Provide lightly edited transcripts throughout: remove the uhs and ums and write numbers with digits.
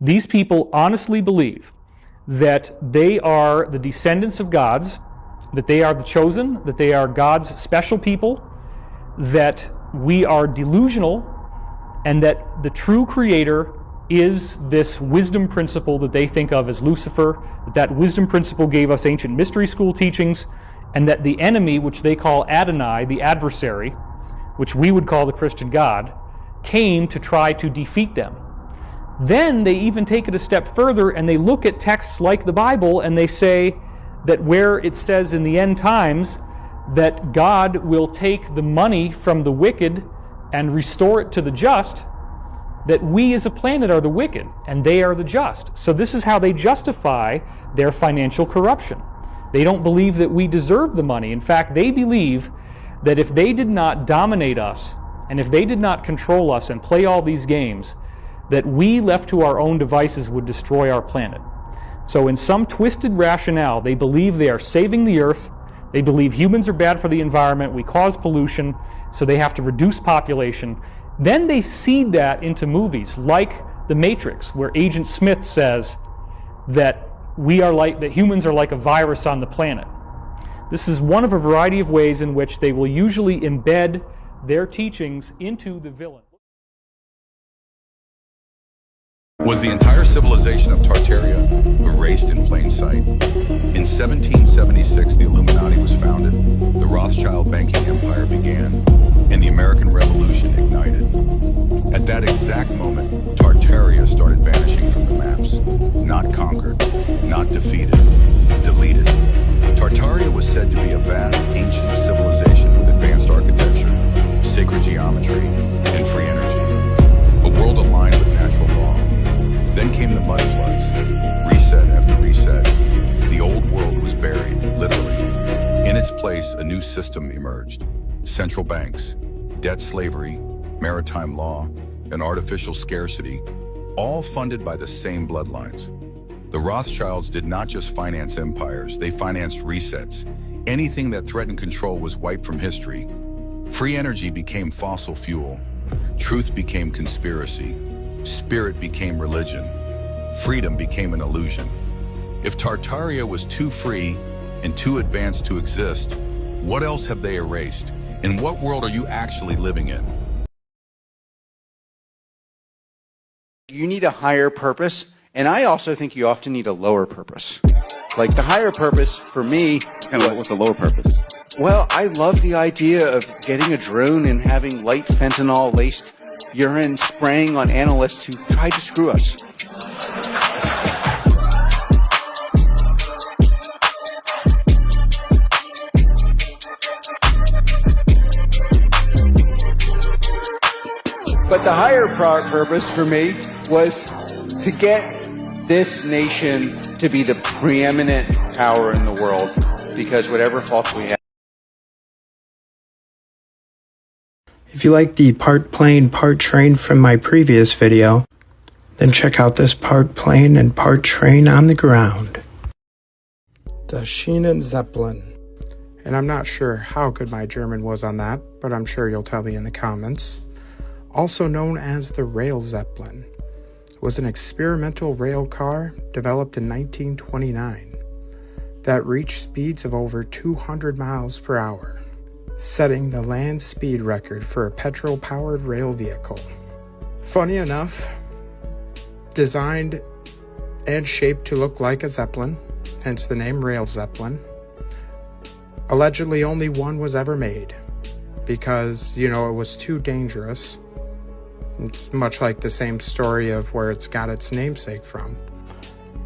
These people honestly believe that they are the descendants of gods, that they are the chosen, that they are God's special people, that we are delusional, and that the true creator is this wisdom principle that they think of as Lucifer, that wisdom principle gave us ancient mystery school teachings, and that the enemy, which they call Adonai, the adversary, which we would call the Christian God, came to try to defeat them. Then they even take it a step further and they look at texts like the Bible and they say that where it says in the end times that God will take the money from the wicked and restore it to the just, that we as a planet are the wicked and they are the just. So this is how they justify their financial corruption. They don't believe that we deserve the money. In fact, they believe that if they did not dominate us and if they did not control us and play all these games, that we left to our own devices would destroy our planet. So in some twisted rationale, they believe they are saving the earth. They believe humans are bad for the environment, we cause pollution, so they have to reduce population. Then they seed that into movies like The Matrix, where Agent Smith says that that humans are like a virus on the planet. This is one of a variety of ways in which they will usually embed their teachings into the villain. Was the entire civilization of Tartaria erased in plain sight? In 1776, the Illuminati was founded, the Rothschild banking empire began, and the American Revolution ignited. At that exact moment, Tartaria started vanishing from the maps. Not conquered, not defeated, deleted. Tartaria was said to be a vast, ancient civilization with advanced architecture, sacred geometry, and free energy. A world aligned with natural law. Then came the mud floods, reset after reset. The old world was buried, literally. In its place, a new system emerged. Central banks, debt slavery, maritime law, and artificial scarcity, all funded by the same bloodlines. The Rothschilds did not just finance empires, they financed resets. Anything that threatened control was wiped from history. Free energy became fossil fuel. Truth became conspiracy. Spirit became religion. Freedom became an illusion. If Tartaria was too free and too advanced to exist, what else have they erased? In what world are you actually living in? You need a higher purpose, and I also think you often need a lower purpose. Like the higher purpose for me... What's the lower purpose? Well, I love the idea of getting a drone and having light fentanyl-laced urine spraying on analysts who tried to screw us. But the higher purpose for me was to get this nation to be the preeminent power in the world, because whatever faults we have. If you like the part plane, part train from my previous video, then check out this part plane and part train on the ground. The Schienenzeppelin. And I'm not sure how good my German was on that, but I'm sure you'll tell me in the comments. Also known as the Rail Zeppelin, was an experimental rail car developed in 1929 that reached speeds of over 200 miles per hour. Setting the land speed record for a petrol-powered rail vehicle. Funny enough, designed and shaped to look like a Zeppelin, hence the name Rail Zeppelin. Allegedly only one was ever made because, it was too dangerous. It's much like the same story of where it's got its namesake from.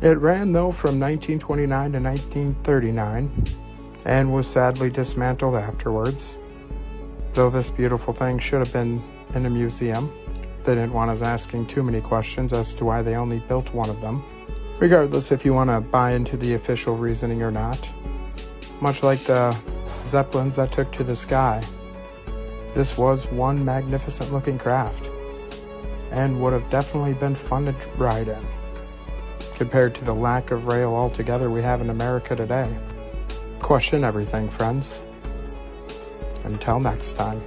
It ran, though, from 1929 to 1939, and was sadly dismantled afterwards. Though this beautiful thing should have been in a museum. They didn't want us asking too many questions as to why they only built one of them. Regardless if you want to buy into the official reasoning or not. Much like the Zeppelins that took to the sky, this was one magnificent looking craft, and would have definitely been fun to ride in, compared to the lack of rail altogether we have in America today. Question everything, friends. Until next time.